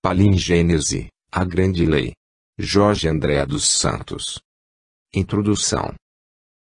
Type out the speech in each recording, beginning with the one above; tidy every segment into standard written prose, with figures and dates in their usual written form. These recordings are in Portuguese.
Palingênese, a grande lei. Jorge André dos Santos. Introdução.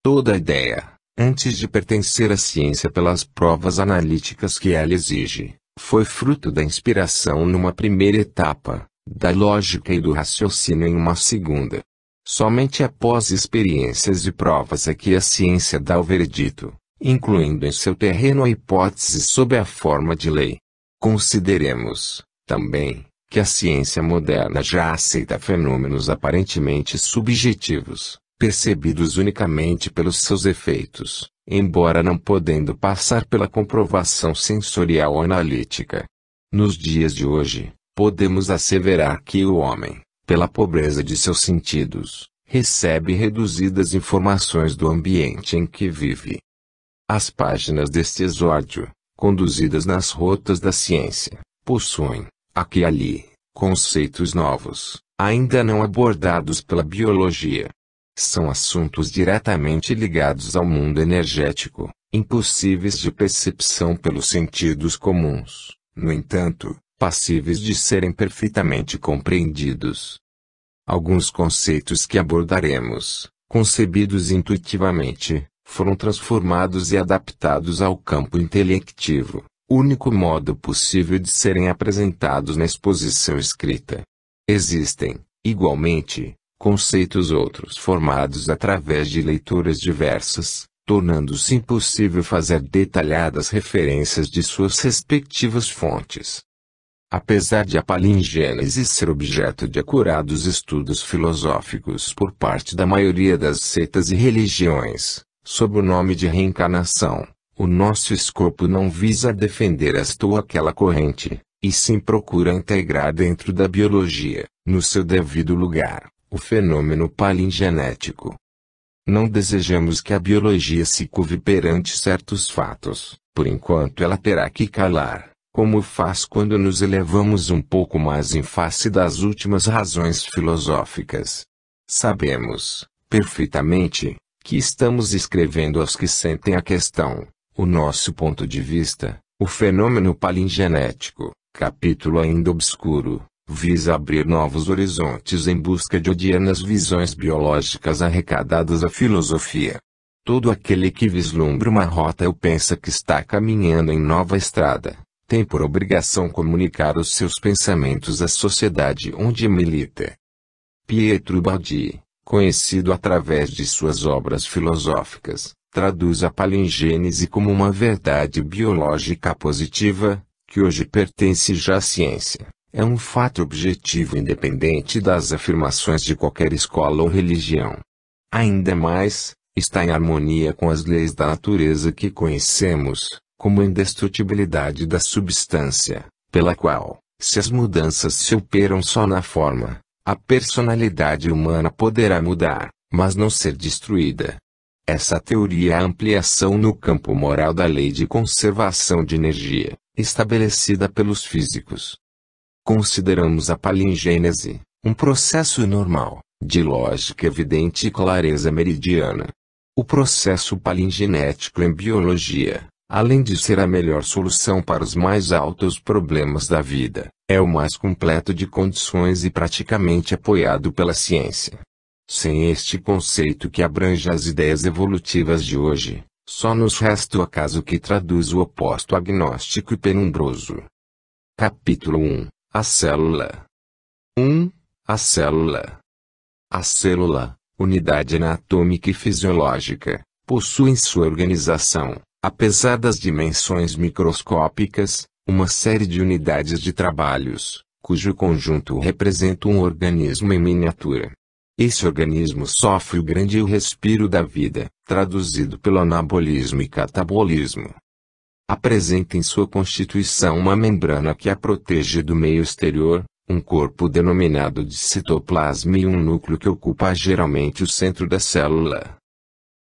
Toda ideia, antes de pertencer à ciência pelas provas analíticas que ela exige, foi fruto da inspiração numa primeira etapa, da lógica e do raciocínio em uma segunda. Somente após experiências e provas é que a ciência dá o veredito, incluindo em seu terreno a hipótese sob a forma de lei. Consideremos, também, que a ciência moderna já aceita fenômenos aparentemente subjetivos, percebidos unicamente pelos seus efeitos, embora não podendo passar pela comprovação sensorial ou analítica. Nos dias de hoje, podemos asseverar que o homem, pela pobreza de seus sentidos, recebe reduzidas informações do ambiente em que vive. As páginas deste exórdio, conduzidas nas rotas da ciência, possuem, aqui e ali, conceitos novos, ainda não abordados pela biologia. São assuntos diretamente ligados ao mundo energético, impossíveis de percepção pelos sentidos comuns, no entanto, passíveis de serem perfeitamente compreendidos. Alguns conceitos que abordaremos, concebidos intuitivamente, foram transformados e adaptados ao campo intelectivo, único modo possível de serem apresentados na exposição escrita. Existem, igualmente, conceitos outros formados através de leituras diversas, tornando-se impossível fazer detalhadas referências de suas respectivas fontes. Apesar de a palingênese ser objeto de acurados estudos filosóficos por parte da maioria das seitas e religiões, sob o nome de reencarnação, o nosso escopo não visa defender esta ou aquela corrente, e sim procura integrar dentro da biologia, no seu devido lugar, o fenômeno palingenético. Não desejamos que a biologia se curve perante certos fatos, por enquanto ela terá que calar, como faz quando nos elevamos um pouco mais em face das últimas razões filosóficas. Sabemos, perfeitamente, que estamos escrevendo aos que sentem a questão, o nosso ponto de vista, o fenômeno palingenético, capítulo ainda obscuro, visa abrir novos horizontes em busca de odianas visões biológicas arrecadadas à filosofia. Todo aquele que vislumbra uma rota ou pensa que está caminhando em nova estrada, tem por obrigação comunicar os seus pensamentos à sociedade onde milita. Pietro Baldi, conhecido através de suas obras filosóficas, traduz a palingênese como uma verdade biológica positiva, que hoje pertence já à ciência. É um fato objetivo independente das afirmações de qualquer escola ou religião. Ainda mais, está em harmonia com as leis da natureza que conhecemos, como a indestrutibilidade da substância, pela qual, se as mudanças se operam só na forma, a personalidade humana poderá mudar, mas não ser destruída. Essa teoria é a ampliação no campo moral da lei de conservação de energia, estabelecida pelos físicos. Consideramos a palingênese, um processo normal, de lógica evidente e clareza meridiana. O processo palingenético em biologia, além de ser a melhor solução para os mais altos problemas da vida, é o mais completo de condições e praticamente apoiado pela ciência. Sem este conceito que abrange as ideias evolutivas de hoje, só nos resta o acaso que traduz o oposto agnóstico e penumbroso. Capítulo 1. A célula. 1. A célula. A célula, unidade anatômica e fisiológica, possui em sua organização, apesar das dimensões microscópicas, uma série de unidades de trabalhos, cujo conjunto representa um organismo em miniatura. Esse organismo sofre o grande respiro da vida, traduzido pelo anabolismo e catabolismo. Apresenta em sua constituição uma membrana que a protege do meio exterior, um corpo denominado de citoplasma e um núcleo que ocupa geralmente o centro da célula.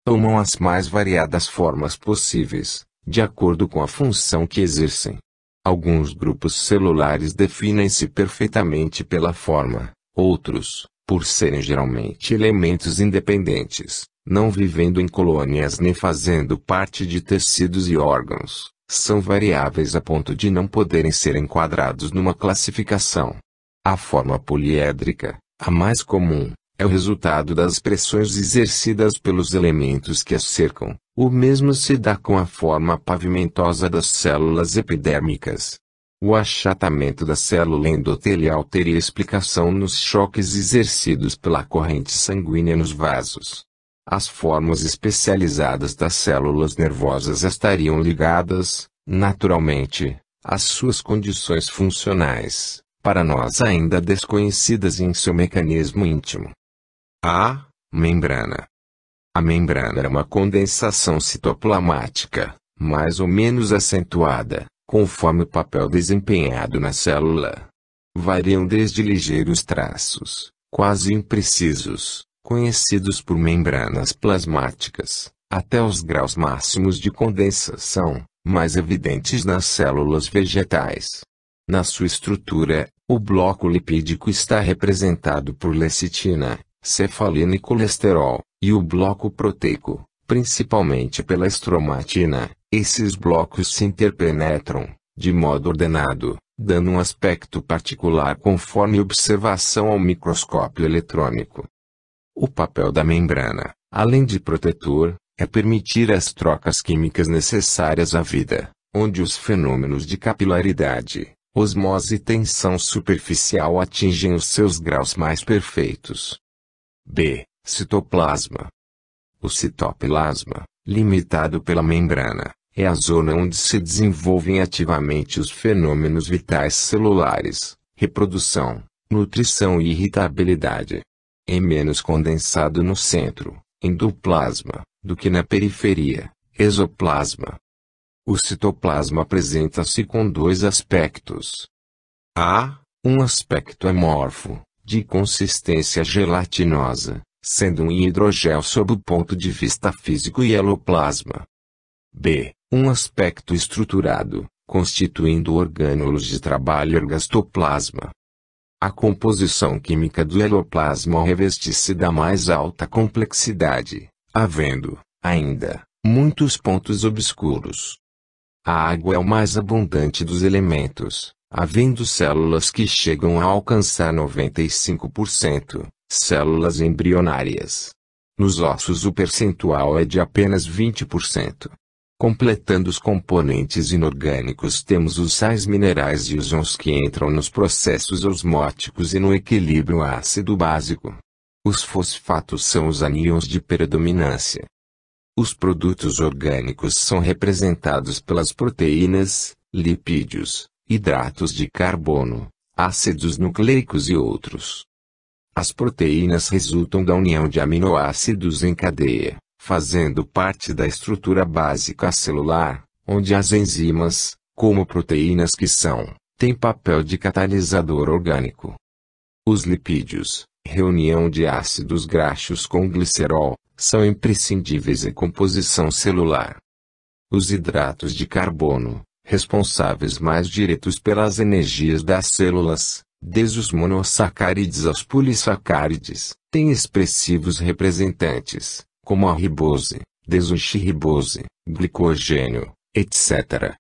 Tomam as mais variadas formas possíveis, de acordo com a função que exercem. Alguns grupos celulares definem-se perfeitamente pela forma, outros, por serem geralmente elementos independentes, não vivendo em colônias nem fazendo parte de tecidos e órgãos, são variáveis a ponto de não poderem ser enquadrados numa classificação. A forma poliédrica, a mais comum, é o resultado das pressões exercidas pelos elementos que as cercam. O mesmo se dá com a forma pavimentosa das células epidérmicas. O achatamento da célula endotelial teria explicação nos choques exercidos pela corrente sanguínea nos vasos. As formas especializadas das células nervosas estariam ligadas, naturalmente, às suas condições funcionais, para nós ainda desconhecidas em seu mecanismo íntimo. A membrana. A membrana é uma condensação citoplasmática, mais ou menos acentuada, conforme o papel desempenhado na célula. Variam desde ligeiros traços, quase imprecisos, conhecidos por membranas plasmáticas, até os graus máximos de condensação, mais evidentes nas células vegetais. Na sua estrutura, o bloco lipídico está representado por lecitina, cefalina e colesterol, e o bloco proteico, principalmente pela estromatina. Esses blocos se interpenetram, de modo ordenado, dando um aspecto particular conforme observação ao microscópio eletrônico. O papel da membrana, além de protetor, é permitir as trocas químicas necessárias à vida, onde os fenômenos de capilaridade, osmose e tensão superficial atingem os seus graus mais perfeitos. B. Citoplasma. O citoplasma, limitado pela membrana, é a zona onde se desenvolvem ativamente os fenômenos vitais celulares, reprodução, nutrição e irritabilidade. É menos condensado no centro, endoplasma, do que na periferia, exoplasma. O citoplasma apresenta-se com dois aspectos. A. Um aspecto amorfo, de consistência gelatinosa, sendo um hidrogel sob o ponto de vista físico e eloplasma. B. Um aspecto estruturado, constituindo orgânulos de trabalho ergastoplasma. A composição química do eloplasma reveste-se da mais alta complexidade, havendo, ainda, muitos pontos obscuros. A água é o mais abundante dos elementos, havendo células que chegam a alcançar 95%, células embrionárias. Nos ossos o percentual é de apenas 20%. Completando os componentes inorgânicos temos os sais minerais e os íons que entram nos processos osmóticos e no equilíbrio ácido-básico. Os fosfatos são os ânions de predominância. Os produtos orgânicos são representados pelas proteínas, lipídios, hidratos de carbono, ácidos nucleicos e outros. As proteínas resultam da união de aminoácidos em cadeia, fazendo parte da estrutura básica celular, onde as enzimas, como proteínas que são, têm papel de catalisador orgânico. Os lipídios, reunião de ácidos graxos com glicerol, são imprescindíveis em composição celular. Os hidratos de carbono, responsáveis mais diretos pelas energias das células, desde os monossacárides aos polissacárides, têm expressivos representantes, como a ribose, desoxirribose, glicogênio, etc.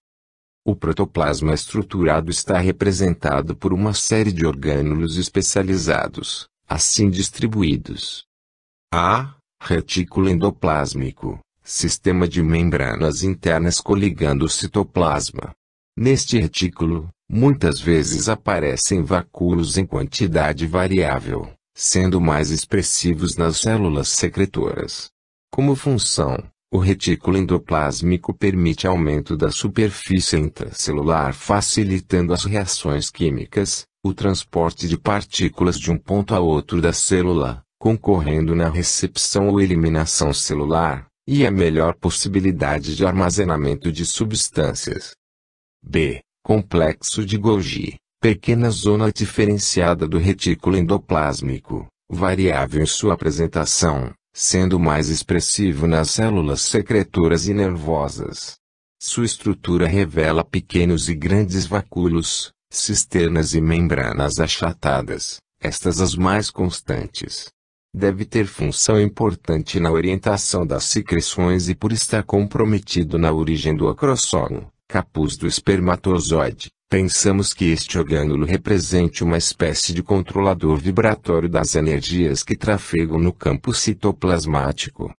O protoplasma estruturado está representado por uma série de orgânulos especializados, assim distribuídos. A. Retículo endoplásmico, sistema de membranas internas coligando o citoplasma. Neste retículo, muitas vezes aparecem vacúolos em quantidade variável, sendo mais expressivos nas células secretoras. Como função, o retículo endoplásmico permite aumento da superfície intracelular facilitando as reações químicas, o transporte de partículas de um ponto a outro da célula, concorrendo na recepção ou eliminação celular, e a melhor possibilidade de armazenamento de substâncias. B. Complexo de Golgi, pequena zona diferenciada do retículo endoplásmico, variável em sua apresentação, sendo mais expressivo nas células secretoras e nervosas. Sua estrutura revela pequenos e grandes vacúolos, cisternas e membranas achatadas, estas as mais constantes. Deve ter função importante na orientação das secreções e por estar comprometido na origem do acrossomo, capuz do espermatozoide, Pensamos que este orgânulo represente uma espécie de controlador vibratório das energias que trafegam no campo citoplasmático.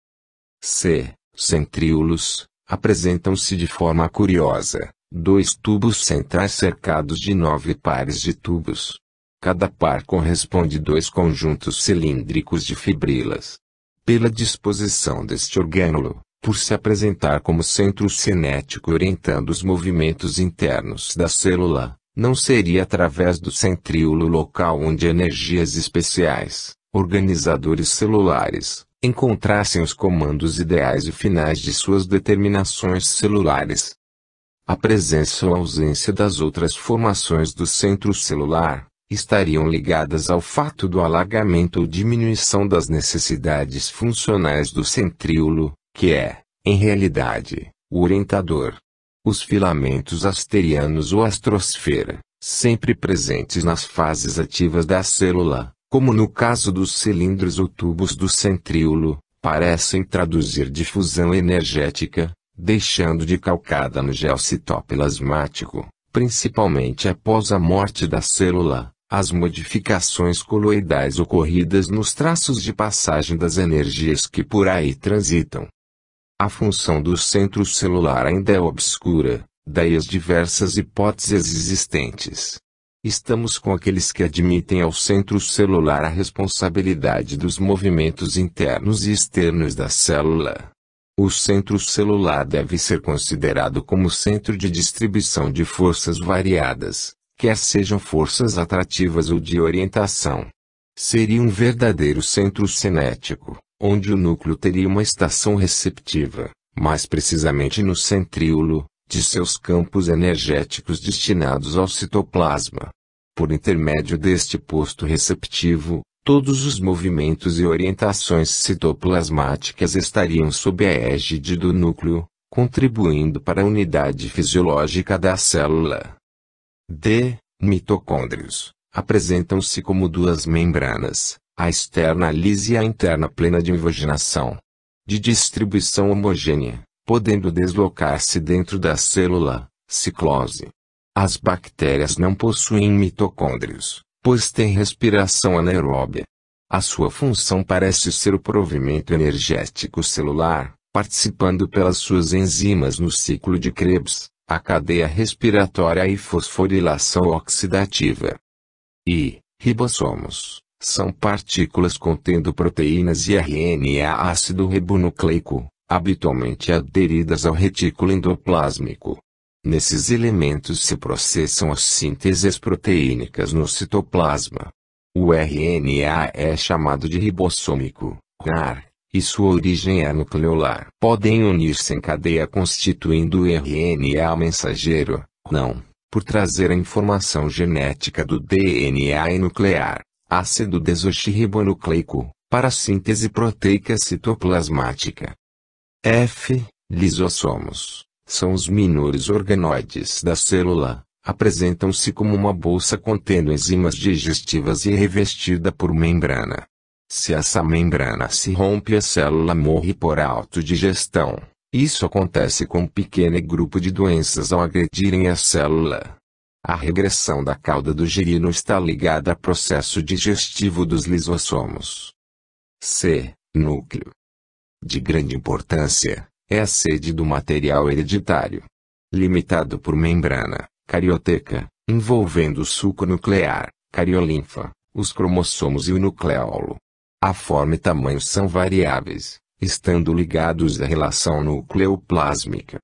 Centríolos apresentam-se de forma curiosa, 2 tubos centrais cercados de 9 pares de tubos. Cada par corresponde a 2 conjuntos cilíndricos de fibrilas. Pela disposição deste orgânulo, por se apresentar como centro cinético orientando os movimentos internos da célula, não seria através do centríolo local onde energias especiais, organizadores celulares, encontrassem os comandos ideais e finais de suas determinações celulares. A presença ou ausência das outras formações do centro celular estariam ligadas ao fato do alargamento ou diminuição das necessidades funcionais do centríolo, que é, em realidade, o orientador. Os filamentos asterianos ou astrosfera, sempre presentes nas fases ativas da célula, como no caso dos cilindros ou tubos do centríolo, parecem traduzir difusão energética, deixando de calcada no gel citoplasmático, principalmente após a morte da célula, as modificações coloidais ocorridas nos traços de passagem das energias que por aí transitam. A função do centro celular ainda é obscura, daí as diversas hipóteses existentes. Estamos com aqueles que admitem ao centro celular a responsabilidade dos movimentos internos e externos da célula. O centro celular deve ser considerado como centro de distribuição de forças variadas, quer sejam forças atrativas ou de orientação. Seria um verdadeiro centro cinético, onde o núcleo teria uma estação receptiva, mais precisamente no centríolo, de seus campos energéticos destinados ao citoplasma. Por intermédio deste posto receptivo, todos os movimentos e orientações citoplasmáticas estariam sob a égide do núcleo, contribuindo para a unidade fisiológica da célula. Mitocôndrios apresentam-se como 2 membranas, a externa lisa e a interna plena de invaginação, de distribuição homogênea, podendo deslocar-se dentro da célula, ciclose. As bactérias não possuem mitocôndrios, pois têm respiração anaeróbia. A sua função parece ser o provimento energético celular, participando pelas suas enzimas no ciclo de Krebs, a cadeia respiratória e fosforilação oxidativa. Ribossomos são partículas contendo proteínas e RNA ácido ribonucleico, habitualmente aderidas ao retículo endoplásmico. Nesses elementos se processam as sínteses proteínicas no citoplasma. O RNA é chamado de ribossômico, RNA, e sua origem é nucleolar. Podem unir-se em cadeia constituindo o RNA mensageiro, não, por trazer a informação genética do DNA nuclear, ácido desoxirribonucleico, para a síntese proteica citoplasmática. Lisossomos são os menores organoides da célula, apresentam-se como uma bolsa contendo enzimas digestivas e revestida por membrana. Se essa membrana se rompe, a célula morre por autodigestão. Isso acontece com um pequeno grupo de doenças ao agredirem a célula. A regressão da cauda do girino está ligada ao processo digestivo dos lisossomos. Núcleo. De grande importância, é a sede do material hereditário. Limitado por membrana, carioteca, envolvendo o suco nuclear, cariolinfa, os cromossomos e o nucleolo. A forma e tamanho são variáveis, estando ligados à relação nucleoplásmica.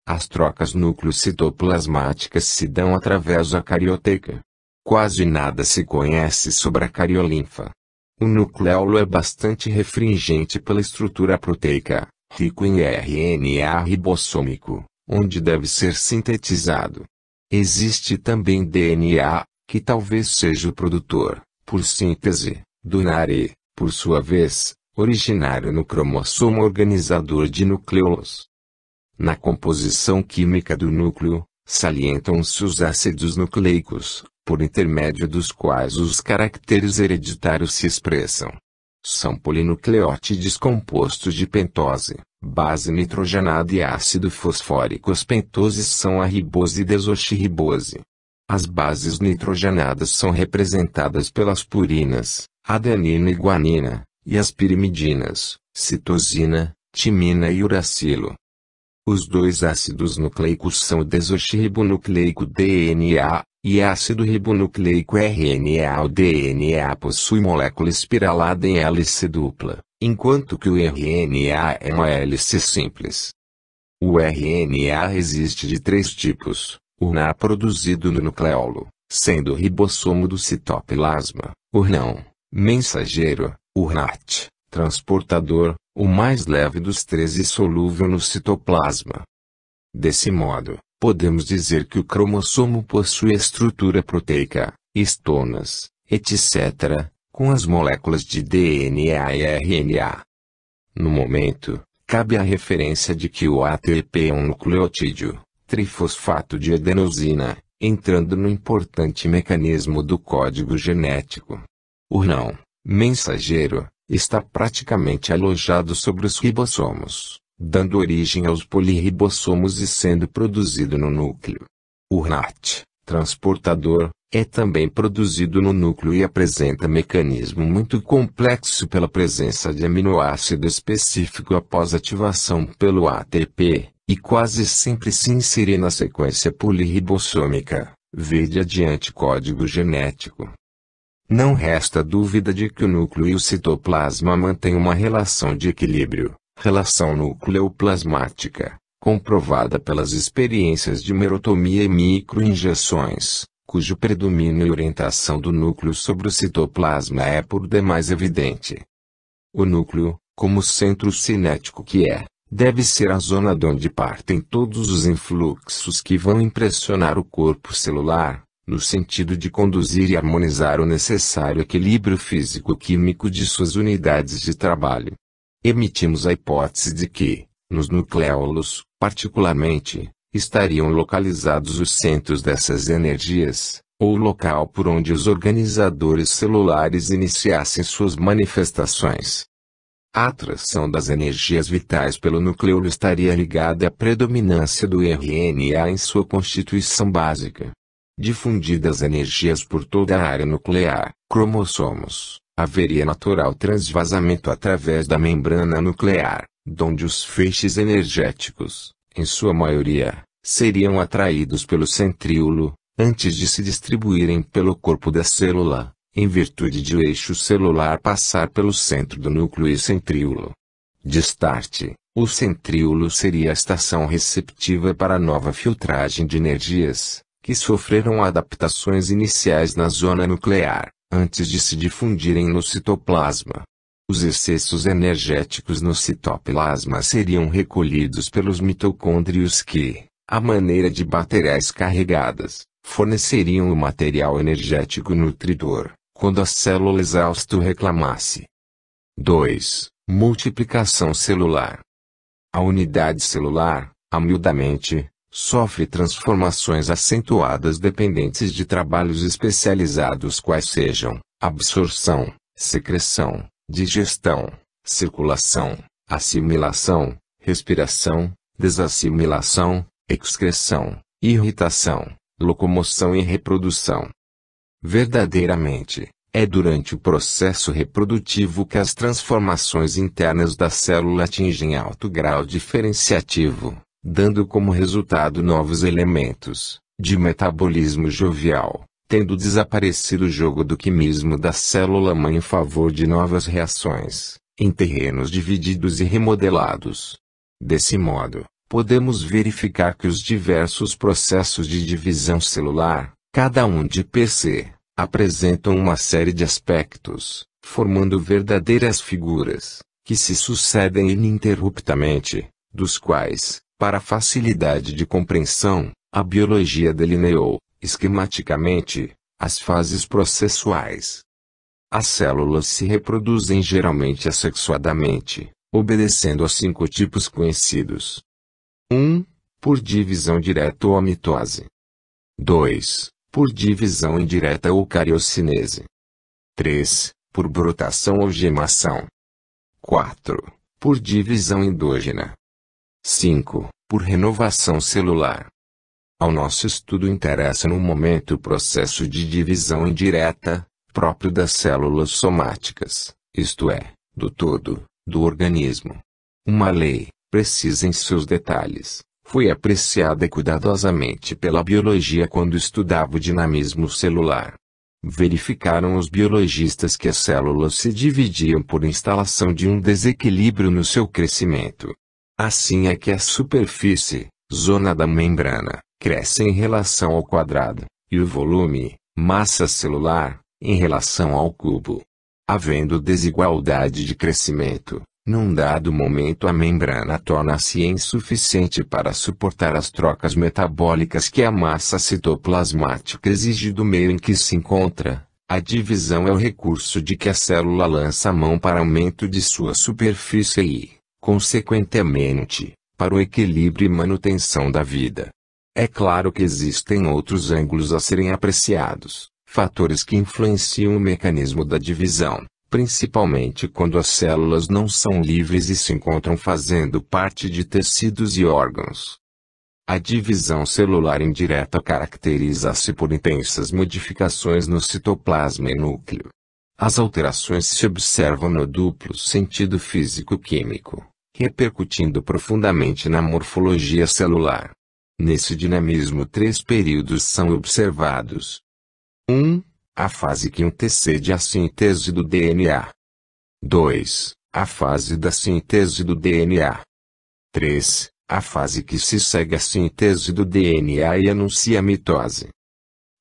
As trocas núcleo-citoplasmáticas se dão através da carioteca. Quase nada se conhece sobre a cariolinfa. O nucleolo é bastante refringente pela estrutura proteica, rico em RNA ribossômico, onde deve ser sintetizado. Existe também DNA, que talvez seja o produtor, por síntese, do RNA, por sua vez, originário no cromossomo organizador de nucleolos. Na composição química do núcleo, salientam-se os ácidos nucleicos, por intermédio dos quais os caracteres hereditários se expressam. São polinucleótides compostos de pentose, base nitrogenada e ácido fosfórico. As pentoses são a ribose e desoxirribose. As bases nitrogenadas são representadas pelas purinas, adenina e guanina, e as pirimidinas, citosina, timina e uracilo. Os dois ácidos nucleicos são o desoxirribonucleico DNA, e ácido ribonucleico RNA. O DNA possui molécula espiralada em hélice dupla, enquanto que o RNA é uma hélice simples. O RNA existe de três tipos: o RNA produzido no nucleolo, sendo o ribossomo do citoplasma, o RNão, mensageiro, o RNAT, transportador, o mais leve dos três e solúvel no citoplasma. Desse modo, podemos dizer que o cromossomo possui estrutura proteica, histonas, etc., com as moléculas de DNA e RNA. No momento, cabe a referência de que o ATP é um nucleotídeo, trifosfato de adenosina, entrando no importante mecanismo do código genético. O RNão, mensageiro, está praticamente alojado sobre os ribossomos, dando origem aos polirribossomos e sendo produzido no núcleo. O RNAT, transportador, é também produzido no núcleo e apresenta mecanismo muito complexo pela presença de aminoácido específico após ativação pelo ATP, e quase sempre se insere na sequência polirribossômica, vede adiante código genético. Não resta dúvida de que o núcleo e o citoplasma mantêm uma relação de equilíbrio, relação nucleoplasmática, comprovada pelas experiências de merotomia e microinjeções, cujo predomínio e orientação do núcleo sobre o citoplasma é por demais evidente. O núcleo, como centro cinético que é, deve ser a zona de onde partem todos os influxos que vão impressionar o corpo celular, no sentido de conduzir e harmonizar o necessário equilíbrio físico-químico de suas unidades de trabalho. Emitimos a hipótese de que, nos nucleolos, particularmente, estariam localizados os centros dessas energias, ou o local por onde os organizadores celulares iniciassem suas manifestações. A atração das energias vitais pelo núcleo estaria ligada à predominância do RNA em sua constituição básica. Difundidas energias por toda a área nuclear, cromossomos, haveria natural transvasamento através da membrana nuclear, donde os feixes energéticos, em sua maioria, seriam atraídos pelo centríolo, antes de se distribuírem pelo corpo da célula, em virtude de o eixo celular passar pelo centro do núcleo e centríolo. De start, o centríolo seria a estação receptiva para a nova filtragem de energias, que sofreram adaptações iniciais na zona nuclear, antes de se difundirem no citoplasma. Os excessos energéticos no citoplasma seriam recolhidos pelos mitocôndrios que, à maneira de baterias carregadas, forneceriam o material energético nutridor, quando a célula exausta o reclamasse. 2. Multiplicação celular. A unidade celular, amiudamente, sofre transformações acentuadas dependentes de trabalhos especializados quais sejam absorção, secreção, digestão, circulação, assimilação, respiração, desassimilação, excreção, irritação, locomoção e reprodução. Verdadeiramente, é durante o processo reprodutivo que as transformações internas da célula atingem alto grau diferenciativo, dando como resultado novos elementos, de metabolismo jovial, tendo desaparecido o jogo do quimismo da célula-mãe em favor de novas reações, em terrenos divididos e remodelados. Desse modo, podemos verificar que os diversos processos de divisão celular, cada um de PC, apresentam uma série de aspectos, formando verdadeiras figuras, que se sucedem ininterruptamente, dos quais, para facilidade de compreensão, a biologia delineou, esquematicamente, as fases processuais. As células se reproduzem geralmente assexuadamente, obedecendo a 5 tipos conhecidos. 1. Por divisão direta ou mitose. 2. Por divisão indireta ou cariocinese. 3. Por brotação ou gemação. 4. Por divisão endógena. 5. Por renovação celular. Ao nosso estudo interessa no momento o processo de divisão indireta, próprio das células somáticas, isto é, do todo, do organismo. Uma lei, precisa em seus detalhes, foi apreciada cuidadosamente pela biologia quando estudava o dinamismo celular. Verificaram os biologistas que as células se dividiam por instalação de um desequilíbrio no seu crescimento. Assim é que a superfície, zona da membrana, cresce em relação ao quadrado, e o volume, massa celular, em relação ao cubo. Havendo desigualdade de crescimento, num dado momento a membrana torna-se insuficiente para suportar as trocas metabólicas que a massa citoplasmática exige do meio em que se encontra. A divisão é o recurso de que a célula lança mão para aumento de sua superfície e, consequentemente, para o equilíbrio e manutenção da vida. É claro que existem outros ângulos a serem apreciados, fatores que influenciam o mecanismo da divisão, principalmente quando as células não são livres e se encontram fazendo parte de tecidos e órgãos. A divisão celular indireta caracteriza-se por intensas modificações no citoplasma e núcleo. As alterações se observam no duplo sentido físico-químico, repercutindo profundamente na morfologia celular. Nesse dinamismo, 3 períodos são observados. 1. A fase que antecede a síntese do DNA. 2. A fase da síntese do DNA. 3. A fase que se segue à síntese do DNA e anuncia a mitose.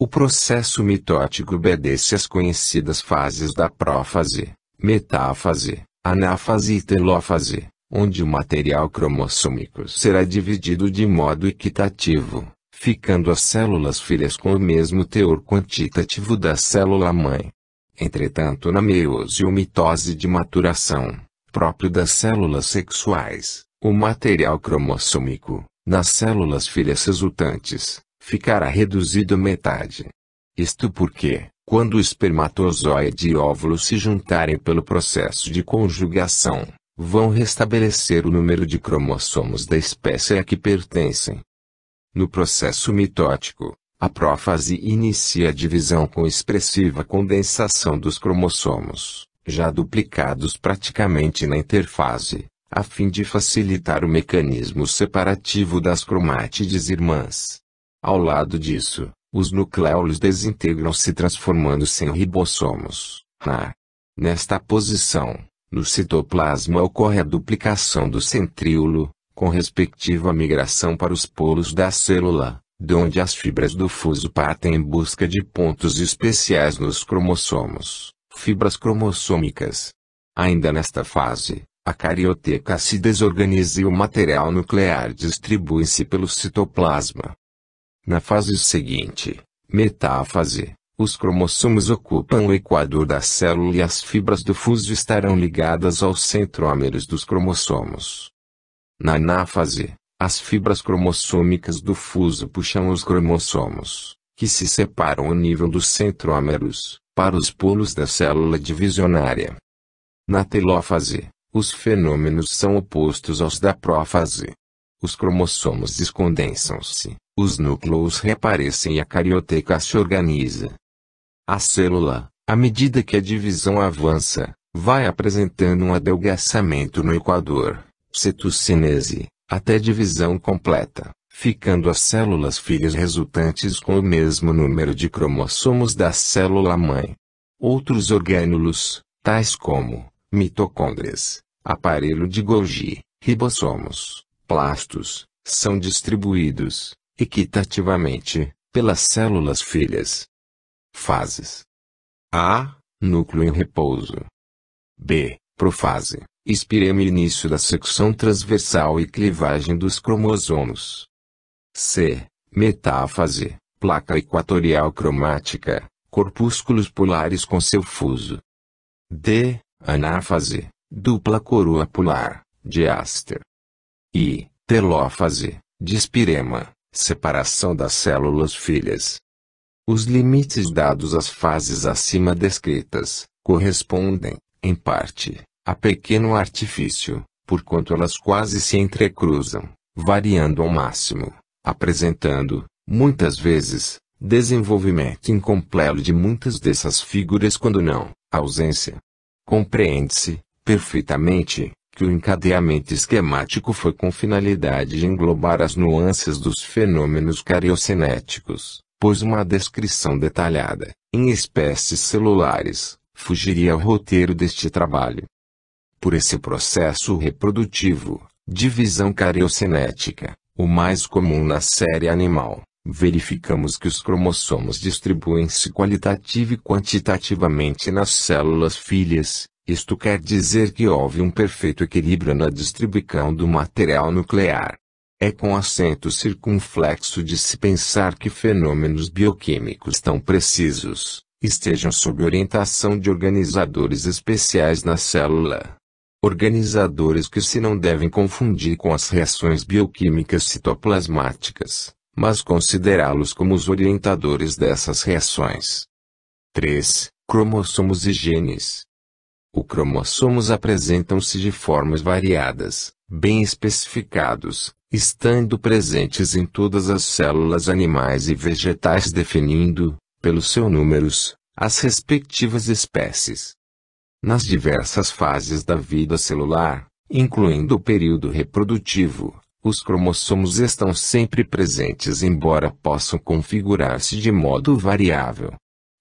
O processo mitótico obedece às conhecidas fases da prófase, metáfase, anáfase e telófase, onde o material cromossômico será dividido de modo equitativo, ficando as células filhas com o mesmo teor quantitativo da célula-mãe. Entretanto, na meiose ou mitose de maturação, próprio das células sexuais, o material cromossômico, nas células filhas resultantes, ficará reduzido à metade. Isto porque, quando o espermatozoide e óvulo se juntarem pelo processo de conjugação, vão restabelecer o número de cromossomos da espécie a que pertencem. No processo mitótico, a prófase inicia a divisão com expressiva condensação dos cromossomos, já duplicados praticamente na interfase, a fim de facilitar o mecanismo separativo das cromátides irmãs. Ao lado disso, os nucleólos desintegram-se transformando-se em ribossomos. Nesta posição, no citoplasma ocorre a duplicação do centríolo, com respectiva migração para os polos da célula, de onde as fibras do fuso partem em busca de pontos especiais nos cromossomos, fibras cromossômicas. Ainda nesta fase, a carioteca se desorganiza e o material nuclear distribui-se pelo citoplasma. Na fase seguinte, metáfase, os cromossomos ocupam o equador da célula e as fibras do fuso estarão ligadas aos centrômeros dos cromossomos. Na anáfase, as fibras cromossômicas do fuso puxam os cromossomos, que se separam ao nível dos centrômeros, para os polos da célula divisionária. Na telófase, os fenômenos são opostos aos da prófase. Os cromossomos descondensam-se, os núcleos reaparecem e a carioteca se organiza. A célula, à medida que a divisão avança, vai apresentando um adelgaçamento no equador, citocinese, até divisão completa, ficando as células filhas resultantes com o mesmo número de cromossomos da célula-mãe. Outros orgânulos, tais como mitocôndrias, aparelho de Golgi, ribossomos, plastos, são distribuídos, equitativamente, pelas células filhas. Fases. A. Núcleo em repouso. B. Profase, espirema e início da secção transversal e clivagem dos cromossomos. C. Metáfase, placa equatorial cromática, corpúsculos polares com seu fuso. D. Anáfase, dupla coroa polar, diáster. I. Telófase, dispirema, separação das células filhas. Os limites dados às fases acima descritas, correspondem, em parte, a pequeno artifício, porquanto elas quase se entrecruzam, variando ao máximo, apresentando, Muitas vezes, desenvolvimento incompleto de muitas dessas figuras quando não, ausência. Compreende-se, perfeitamente, que o encadeamento esquemático foi com finalidade de englobar as nuances dos fenômenos cariocenéticos, pois uma descrição detalhada, em espécies celulares, fugiria ao roteiro deste trabalho. Por esse processo reprodutivo, divisão cariocenética, o mais comum na série animal, verificamos que os cromossomos distribuem-se qualitativa e quantitativamente nas células filhas. Isto quer dizer que houve um perfeito equilíbrio na distribuição do material nuclear. É com acento circunflexo de se pensar que fenômenos bioquímicos tão precisos estejam sob orientação de organizadores especiais na célula. Organizadores que se não devem confundir com as reações bioquímicas citoplasmáticas, mas considerá-los como os orientadores dessas reações. 3. Cromossomos e genes. Os cromossomos apresentam-se de formas variadas, bem especificados, estando presentes em todas as células animais e vegetais definindo, pelos seus números, as respectivas espécies. Nas diversas fases da vida celular, incluindo o período reprodutivo, os cromossomos estão sempre presentes embora possam configurar-se de modo variável.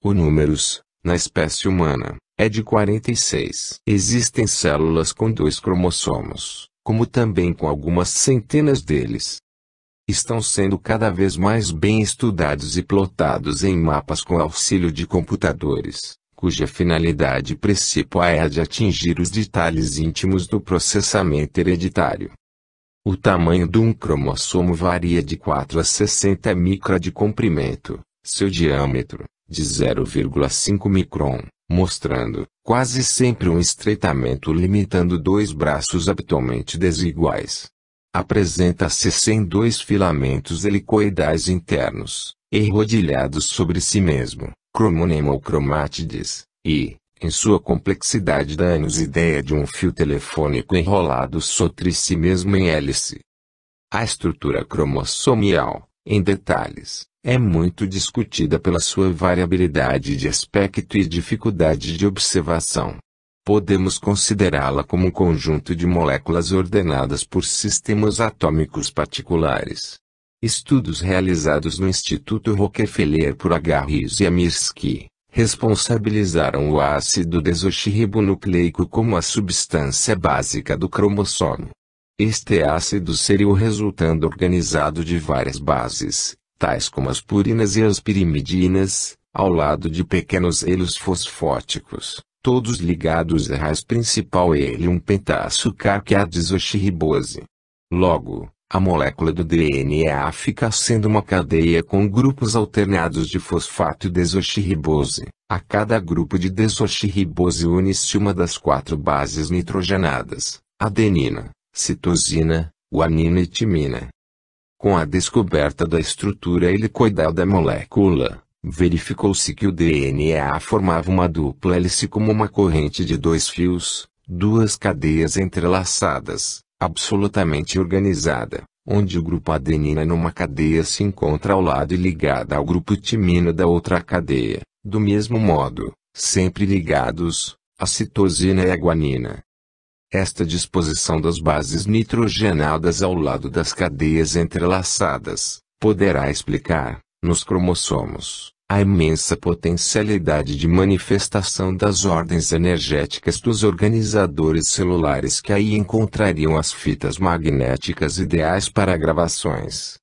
O números, na espécie humana, é de 46. Existem células com 2 cromossomos, como também com algumas centenas deles. Estão sendo cada vez mais bem estudados e plotados em mapas com auxílio de computadores, cuja finalidade principal é a de atingir os detalhes íntimos do processamento hereditário. O tamanho de um cromossomo varia de 4 a 60 micra de comprimento, seu diâmetro, de 0,5 micron, mostrando, quase sempre um estreitamento limitando 2 braços habitualmente desiguais. Apresenta-se sem 2 filamentos helicoidais internos, enrodilhados sobre si mesmo, cromonema ou cromátides, e, em sua complexidade dá-nos ideia de um fio telefônico enrolado sobre si mesmo em hélice. A estrutura cromossomial, em detalhes, é muito discutida pela sua variabilidade de aspecto e dificuldade de observação. Podemos considerá-la como um conjunto de moléculas ordenadas por sistemas atômicos particulares. Estudos realizados no Instituto Rockefeller por H. Riis e Amirsky responsabilizaram o ácido desoxirribonucleico como a substância básica do cromossomo. Este ácido seria o resultante organizado de várias bases, tais como as purinas e as pirimidinas, ao lado de pequenos elos fosfóticos, todos ligados à raiz principal helium pentaçúcar que é a desoxirribose. Logo, a molécula do DNA fica sendo uma cadeia com grupos alternados de fosfato e desoxirribose. A cada grupo de desoxirribose une-se uma das 4 bases nitrogenadas, adenina, citosina, guanina e timina. Com a descoberta da estrutura helicoidal da molécula, verificou-se que o DNA formava uma dupla hélice como uma corrente de 2 fios, 2 cadeias entrelaçadas, absolutamente organizada, onde o grupo adenina numa cadeia se encontra ao lado e ligada ao grupo timina da outra cadeia, do mesmo modo, sempre ligados, a citosina e a guanina. Esta disposição das bases nitrogenadas ao lado das cadeias entrelaçadas, poderá explicar, nos cromossomos, a imensa potencialidade de manifestação das ordens energéticas dos organizadores celulares que aí encontrariam as fitas magnéticas ideais para gravações.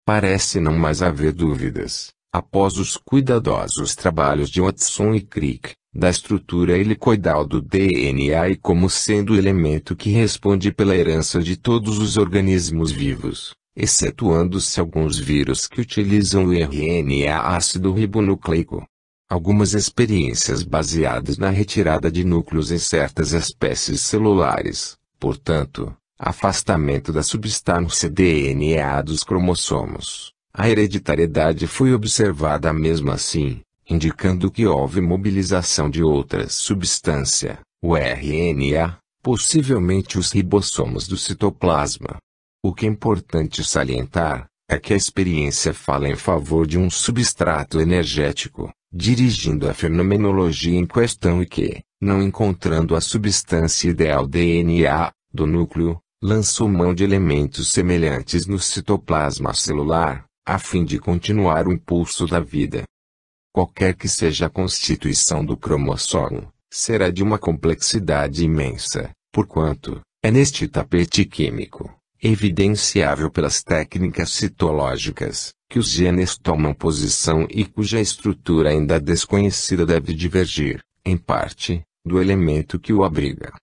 Parece não mais haver dúvidas, após os cuidadosos trabalhos de Watson e Crick, da estrutura helicoidal do DNA e como sendo o elemento que responde pela herança de todos os organismos vivos, excetuando-se alguns vírus que utilizam o RNA ácido ribonucleico. Algumas experiências baseadas na retirada de núcleos em certas espécies celulares, portanto, afastamento da substância DNA dos cromossomos. A hereditariedade foi observada mesmo assim, indicando que houve mobilização de outra substância, o RNA, possivelmente os ribossomos do citoplasma. O que é importante salientar, É que a experiência fala em favor de um substrato energético, dirigindo a fenomenologia em questão e que, não encontrando a substância ideal DNA, do núcleo, lançou mão de elementos semelhantes no citoplasma celular, a fim de continuar o impulso da vida. Qualquer que seja a constituição do cromossomo, será de uma complexidade imensa, porquanto, é neste tapete químico, evidenciável pelas técnicas citológicas, que os genes tomam posição e cuja estrutura ainda desconhecida deve divergir, em parte, do elemento que o abriga.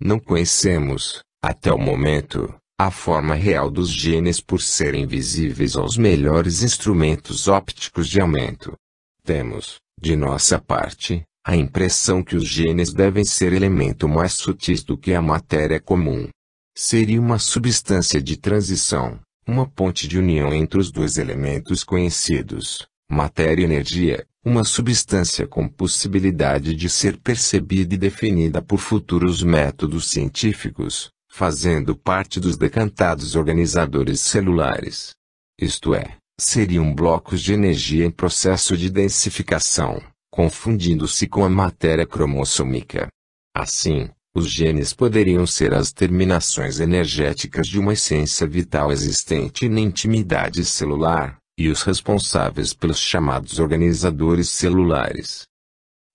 Não conhecemos, até o momento, a forma real dos genes por serem visíveis aos melhores instrumentos ópticos de aumento. Temos, de nossa parte, a impressão que os genes devem ser elemento mais sutis do que a matéria comum. Seria uma substância de transição, uma ponte de união entre os dois elementos conhecidos, matéria e energia, uma substância com possibilidade de ser percebida e definida por futuros métodos científicos, fazendo parte dos decantados organizadores celulares. Isto é, seriam blocos de energia em processo de densificação, confundindo-se com a matéria cromossômica. Assim, os genes poderiam ser as terminações energéticas de uma essência vital existente na intimidade celular, e os responsáveis pelos chamados organizadores celulares.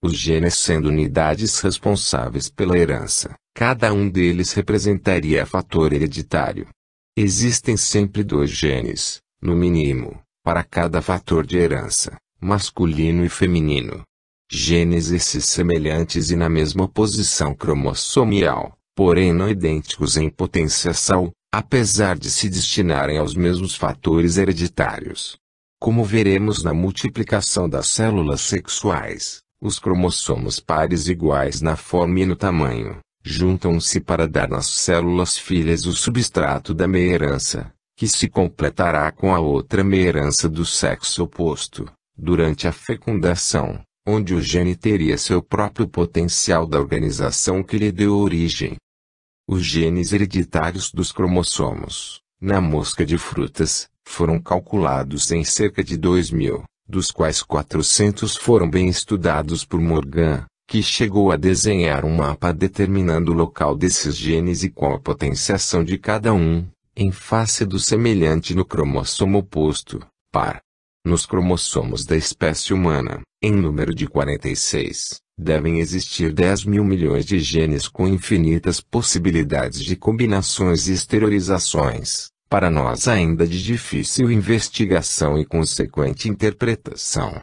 Os genes sendo unidades responsáveis pela herança, cada um deles representaria fator hereditário. Existem sempre dois genes, no mínimo, para cada fator de herança, masculino e feminino. Genes esses semelhantes e na mesma posição cromossomial, porém não idênticos em potenciação, apesar de se destinarem aos mesmos fatores hereditários. Como veremos na multiplicação das células sexuais, os cromossomos pares iguais na forma e no tamanho, juntam-se para dar nas células filhas o substrato da meia-herança, que se completará com a outra meia-herança do sexo oposto, durante a fecundação, onde o gene teria seu próprio potencial da organização que lhe deu origem. Os genes hereditários dos cromossomos, na mosca de frutas, foram calculados em cerca de 2.000, dos quais 400 foram bem estudados por Morgan, que chegou a desenhar um mapa determinando o local desses genes e qual a potenciação de cada um, em face do semelhante no cromossomo oposto, par. Nos cromossomos da espécie humana, em número de 46, devem existir 10.000 milhões de genes com infinitas possibilidades de combinações e exteriorizações, para nós ainda de difícil investigação e consequente interpretação.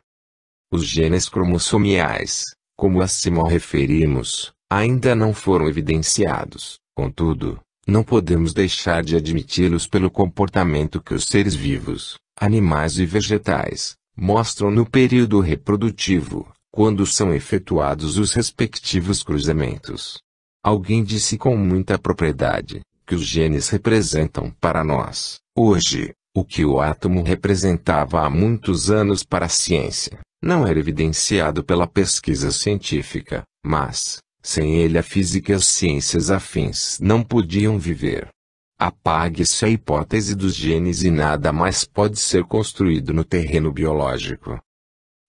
Os genes cromossomiais, como acima referimos, ainda não foram evidenciados, contudo, não podemos deixar de admiti-los pelo comportamento que os seres vivos, animais e vegetais, mostram no período reprodutivo, quando são efetuados os respectivos cruzamentos. Alguém disse com muita propriedade, que os genes representam para nós, hoje, o que o átomo representava há muitos anos para a ciência. Não era evidenciado pela pesquisa científica, mas, sem ele a física e as ciências afins não podiam viver. Apague-se a hipótese dos genes e nada mais pode ser construído no terreno biológico.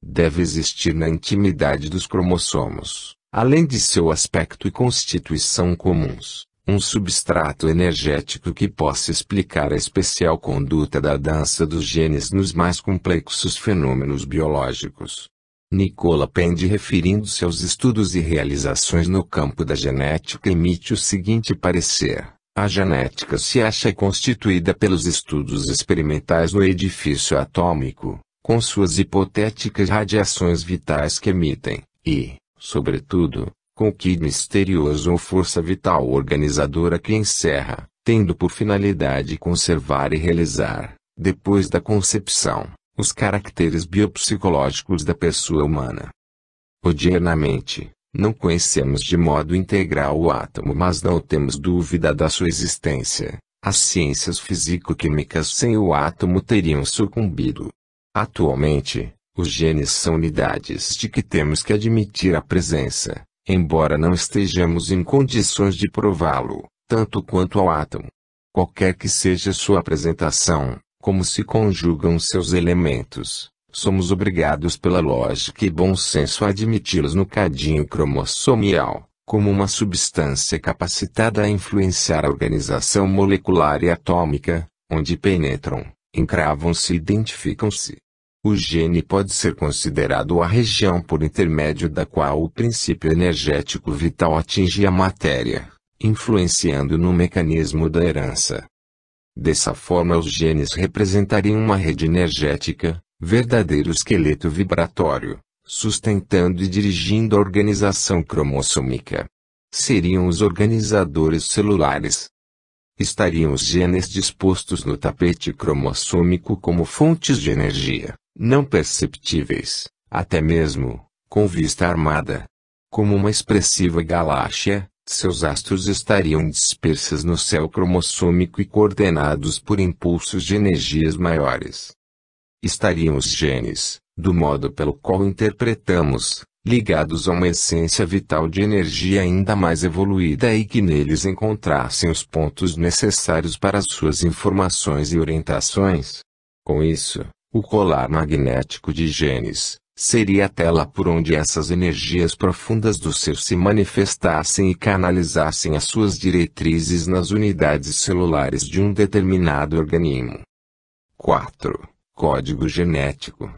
Deve existir na intimidade dos cromossomos, além de seu aspecto e constituição comuns, um substrato energético que possa explicar a especial conduta da dança dos genes nos mais complexos fenômenos biológicos. Nicola Pendi, referindo-se aos estudos e realizações no campo da genética, emite o seguinte parecer: a genética se acha constituída pelos estudos experimentais no edifício atômico, com suas hipotéticas radiações vitais que emitem, e, sobretudo, com o que misterioso ou força vital organizadora que encerra, tendo por finalidade conservar e realizar, depois da concepção, os caracteres biopsicológicos da pessoa humana. Odiernamente, não conhecemos de modo integral o átomo, mas não temos dúvida da sua existência. As ciências físico-químicas sem o átomo teriam sucumbido. Atualmente, os genes são unidades de que temos que admitir a presença, embora não estejamos em condições de prová-lo, tanto quanto ao átomo. Qualquer que seja sua apresentação, como se conjugam seus elementos, somos obrigados pela lógica e bom senso a admiti-los no cadinho cromossomial, como uma substância capacitada a influenciar a organização molecular e atômica, onde penetram, encravam-se e identificam-se. O gene pode ser considerado a região por intermédio da qual o princípio energético vital atinge a matéria, influenciando no mecanismo da herança. Dessa forma, os genes representariam uma rede energética, verdadeiro esqueleto vibratório, sustentando e dirigindo a organização cromossômica. Seriam os organizadores celulares. Estariam os genes dispostos no tapete cromossômico como fontes de energia, não perceptíveis, até mesmo, com vista armada. Como uma expressiva galáxia, seus astros estariam dispersos no céu cromossômico e coordenados por impulsos de energias maiores. Estariam os genes, do modo pelo qual interpretamos, ligados a uma essência vital de energia ainda mais evoluída e que neles encontrassem os pontos necessários para suas informações e orientações. Com isso, o colar magnético de genes seria a tela por onde essas energias profundas do ser se manifestassem e canalizassem as suas diretrizes nas unidades celulares de um determinado organismo. 4. Código genético.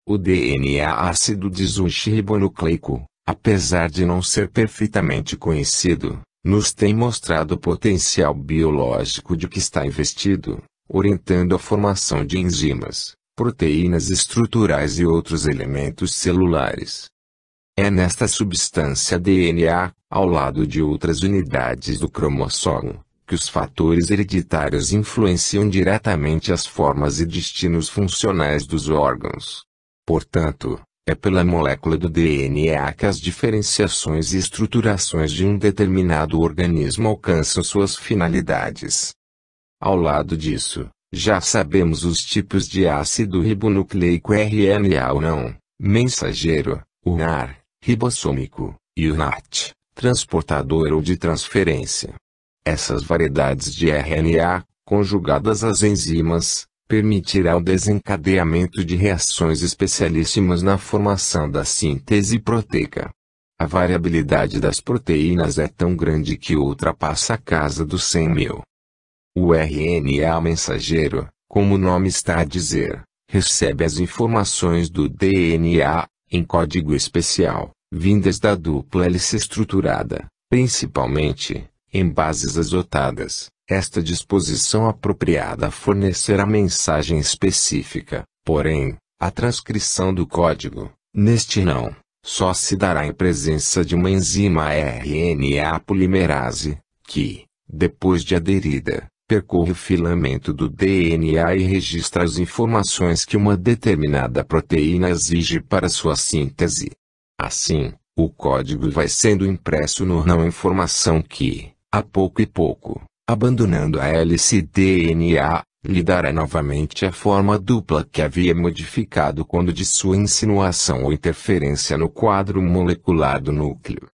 O DNA ácido desoxirribonucleico, apesar de não ser perfeitamente conhecido, nos tem mostrado o potencial biológico de que está investido, orientando a formação de enzimas, proteínas estruturais e outros elementos celulares. É nesta substância DNA, ao lado de outras unidades do cromossomo, que os fatores hereditários influenciam diretamente as formas e destinos funcionais dos órgãos. Portanto, é pela molécula do DNA que as diferenciações e estruturações de um determinado organismo alcançam suas finalidades. Ao lado disso, já sabemos os tipos de ácido ribonucleico RNA ou não, mensageiro, o RNA, ribossômico, e o NAT, transportador ou de transferência. Essas variedades de RNA, conjugadas às enzimas, permitirá o desencadeamento de reações especialíssimas na formação da síntese proteica. A variabilidade das proteínas é tão grande que ultrapassa a casa dos 100.000. O RNA mensageiro, como o nome está a dizer, recebe as informações do DNA, em código especial, vindas da dupla hélice estruturada, principalmente, em bases azotadas. Esta disposição apropriada fornecerá mensagem específica, porém, a transcrição do código, neste não, só se dará em presença de uma enzima RNA polimerase, que, depois de aderida, percorre o filamento do DNA e registra as informações que uma determinada proteína exige para sua síntese. Assim, o código vai sendo impresso no não informação que, a pouco e pouco, abandonando a hélice DNA, lhe dará novamente a forma dupla que havia modificado quando de sua insinuação ou interferência no quadro molecular do núcleo.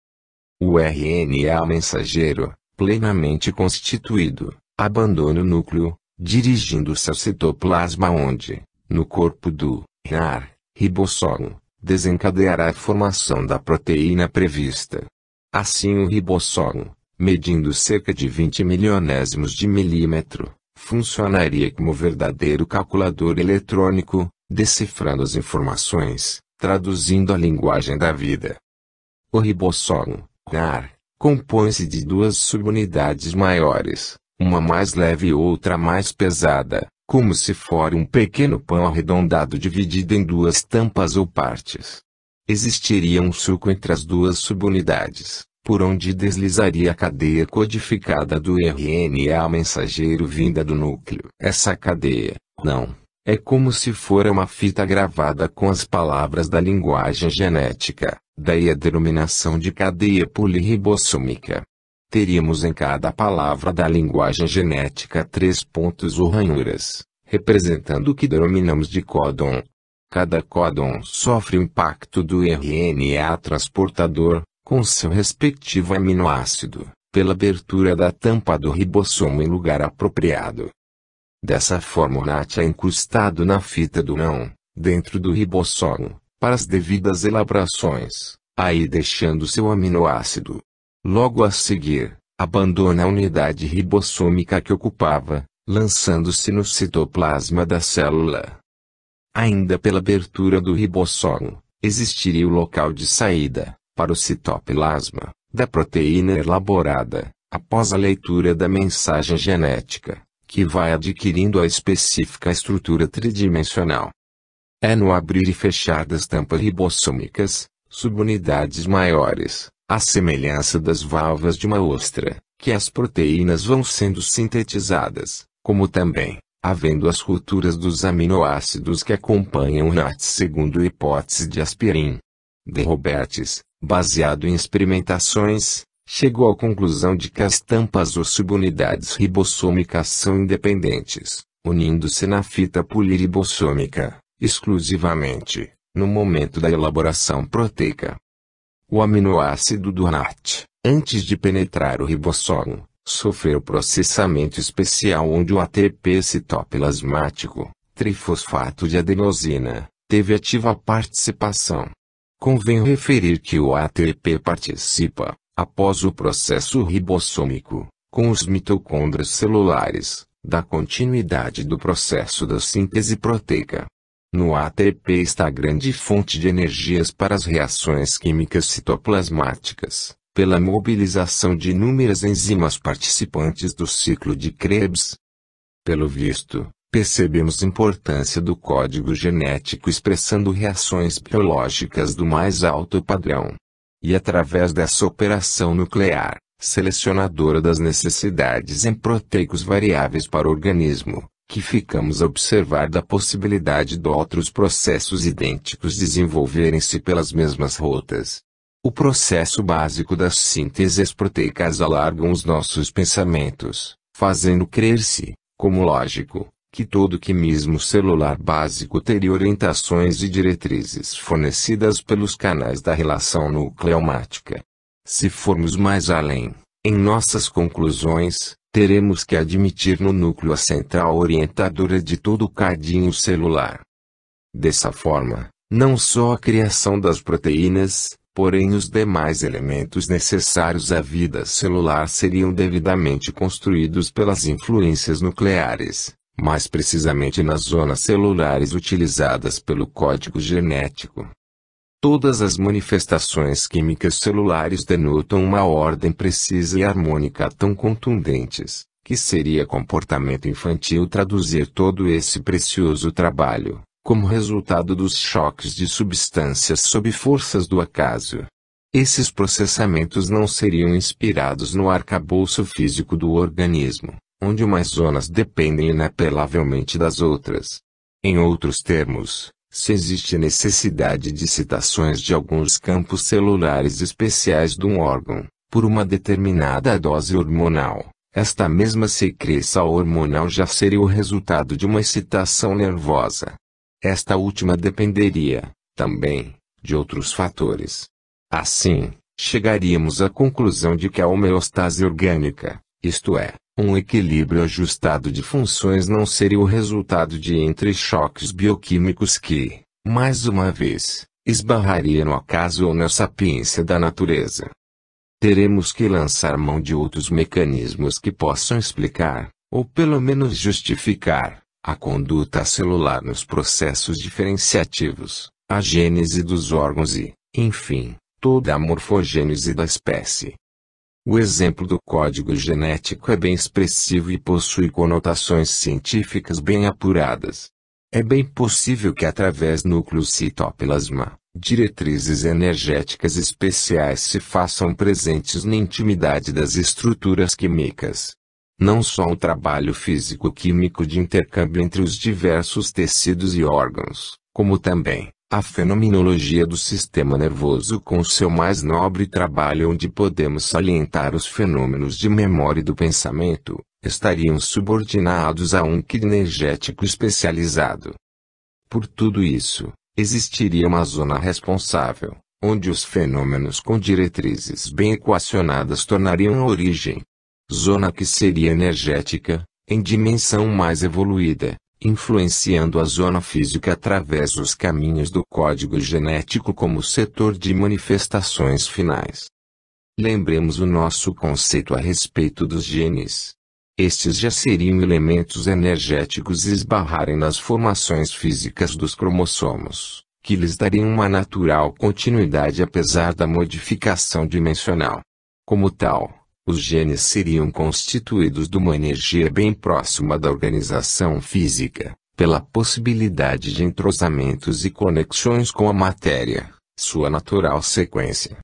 O RNA mensageiro, plenamente constituído, abandona o núcleo, dirigindo-se ao citoplasma onde, no corpo do RNA, ribossomo, desencadeará a formação da proteína prevista. Assim o ribossomo, medindo cerca de 20 milionésimos de milímetro, funcionaria como verdadeiro calculador eletrônico, decifrando as informações, traduzindo a linguagem da vida. O ribossomo, RNA, compõe-se de duas subunidades maiores, uma mais leve e outra mais pesada, como se fora um pequeno pão arredondado dividido em duas tampas ou partes. Existiria um sulco entre as duas subunidades, por onde deslizaria a cadeia codificada do RNA mensageiro vinda do núcleo. Essa cadeia, não, é como se fora uma fita gravada com as palavras da linguagem genética, daí a denominação de cadeia polirribossômica. Teríamos em cada palavra da linguagem genética 3 pontos ou ranhuras, representando o que denominamos de códon. Cada códon sofre o impacto do RNA transportador, com seu respectivo aminoácido, pela abertura da tampa do ribossomo em lugar apropriado. Dessa forma o NAT é incrustado na fita do não, dentro do ribossomo, para as devidas elaborações, aí deixando seu aminoácido. Logo a seguir, abandona a unidade ribossômica que ocupava, lançando-se no citoplasma da célula. Ainda pela abertura do ribossomo, existiria o local de saída, para o citoplasma, da proteína elaborada, após a leitura da mensagem genética, que vai adquirindo a específica estrutura tridimensional. É no abrir e fechar das tampas ribossômicas, subunidades maiores, à semelhança das válvulas de uma ostra, que as proteínas vão sendo sintetizadas, como também, havendo as rupturas dos aminoácidos que acompanham o NAT segundo a hipótese de Aspirin. De Roberts, baseado em experimentações, chegou à conclusão de que as tampas ou subunidades ribossômicas são independentes, unindo-se na fita poliribossômica, exclusivamente, no momento da elaboração proteica. O aminoácido do NAT, antes de penetrar o ribossomo, sofreu processamento especial onde o ATP citoplasmático, trifosfato de adenosina, teve ativa participação. Convém referir que o ATP participa, após o processo ribossômico, com os mitocôndrios celulares, da continuidade do processo da síntese proteica. No ATP está a grande fonte de energias para as reações químicas citoplasmáticas, pela mobilização de inúmeras enzimas participantes do ciclo de Krebs. Pelo visto, percebemos a importância do código genético expressando reações biológicas do mais alto padrão. E através dessa operação nuclear, selecionadora das necessidades em proteicos variáveis para o organismo, que ficamos a observar da possibilidade de outros processos idênticos desenvolverem-se pelas mesmas rotas. O processo básico das sínteses proteicas alargam os nossos pensamentos, fazendo crer-se, como lógico, que todo quimismo celular básico teria orientações e diretrizes fornecidas pelos canais da relação nucleomática. Se formos mais além, em nossas conclusões, teremos que admitir no núcleo a central orientadora de todo o cadinho celular. Dessa forma, não só a criação das proteínas, porém os demais elementos necessários à vida celular seriam devidamente construídos pelas influências nucleares, mais precisamente nas zonas celulares utilizadas pelo código genético. Todas as manifestações químicas celulares denotam uma ordem precisa e harmônica tão contundentes, que seria comportamento infantil traduzir todo esse precioso trabalho, como resultado dos choques de substâncias sob forças do acaso. Esses processamentos não seriam inspirados no arcabouço físico do organismo, onde umas zonas dependem inapelavelmente das outras. Em outros termos, se existe necessidade de citações de alguns campos celulares especiais de um órgão, por uma determinada dose hormonal, esta mesma secreção hormonal já seria o resultado de uma excitação nervosa. Esta última dependeria, também, de outros fatores. Assim, chegaríamos à conclusão de que a homeostase orgânica, isto é, um equilíbrio ajustado de funções não seria o resultado de entre-choques bioquímicos que, mais uma vez, esbarraria no acaso ou na sapiência da natureza. Teremos que lançar mão de outros mecanismos que possam explicar, ou pelo menos justificar, a conduta celular nos processos diferenciativos, a gênese dos órgãos e, enfim, toda a morfogênese da espécie. O exemplo do código genético é bem expressivo e possui conotações científicas bem apuradas. É bem possível que através núcleo citoplasma, diretrizes energéticas especiais se façam presentes na intimidade das estruturas químicas. Não só o trabalho físico-químico de intercâmbio entre os diversos tecidos e órgãos, como também a fenomenologia do sistema nervoso com seu mais nobre trabalho onde podemos salientar os fenômenos de memória e do pensamento, estariam subordinados a um kit energético especializado. Por tudo isso, existiria uma zona responsável, onde os fenômenos com diretrizes bem equacionadas tornariam a origem. Zona que seria energética, em dimensão mais evoluída, influenciando a zona física através dos caminhos do código genético como setor de manifestações finais. Lembremos o nosso conceito a respeito dos genes. Estes já seriam elementos energéticos esbarrarem nas formações físicas dos cromossomos, que lhes dariam uma natural continuidade apesar da modificação dimensional. Como tal, os genes seriam constituídos de uma energia bem próxima da organização física, pela possibilidade de entrosamentos e conexões com a matéria, sua natural sequência.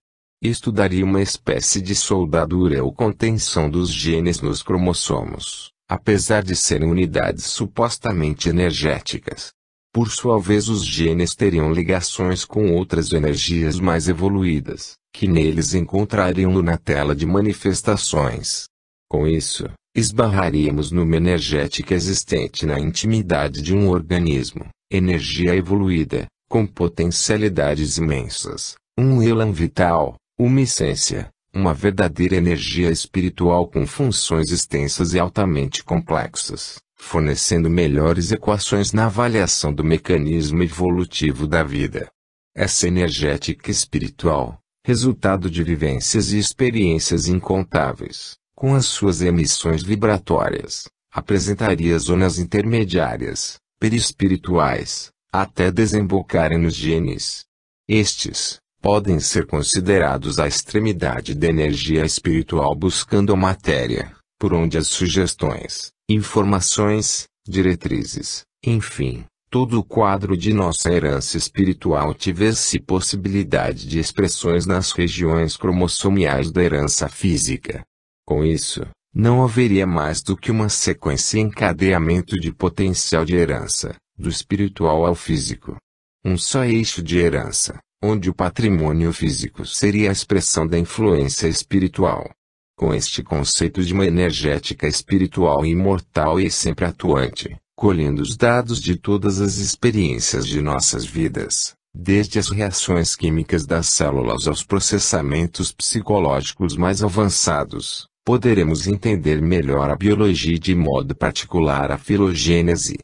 Isto daria uma espécie de soldadura ou contenção dos genes nos cromossomos, apesar de serem unidades supostamente energéticas. Por sua vez, os genes teriam ligações com outras energias mais evoluídas, que neles encontrariam na tela de manifestações. Com isso, esbarraríamos numa energética existente na intimidade de um organismo, energia evoluída, com potencialidades imensas, um elan vital, uma essência, uma verdadeira energia espiritual com funções extensas e altamente complexas, fornecendo melhores equações na avaliação do mecanismo evolutivo da vida. Essa energética espiritual, resultado de vivências e experiências incontáveis, com as suas emissões vibratórias, apresentaria zonas intermediárias, perispirituais, até desembocarem nos genes. Estes podem ser considerados a extremidade da energia espiritual buscando a matéria, por onde as sugestões, informações, diretrizes, enfim, todo o quadro de nossa herança espiritual tivesse possibilidade de expressões nas regiões cromossomiais da herança física. Com isso, não haveria mais do que uma sequência e encadeamento de potencial de herança, do espiritual ao físico. Um só eixo de herança, onde o patrimônio físico seria a expressão da influência espiritual. Com este conceito de uma energética espiritual imortal e sempre atuante, colhendo os dados de todas as experiências de nossas vidas, desde as reações químicas das células aos processamentos psicológicos mais avançados, poderemos entender melhor a biologia e de modo particular a filogênese.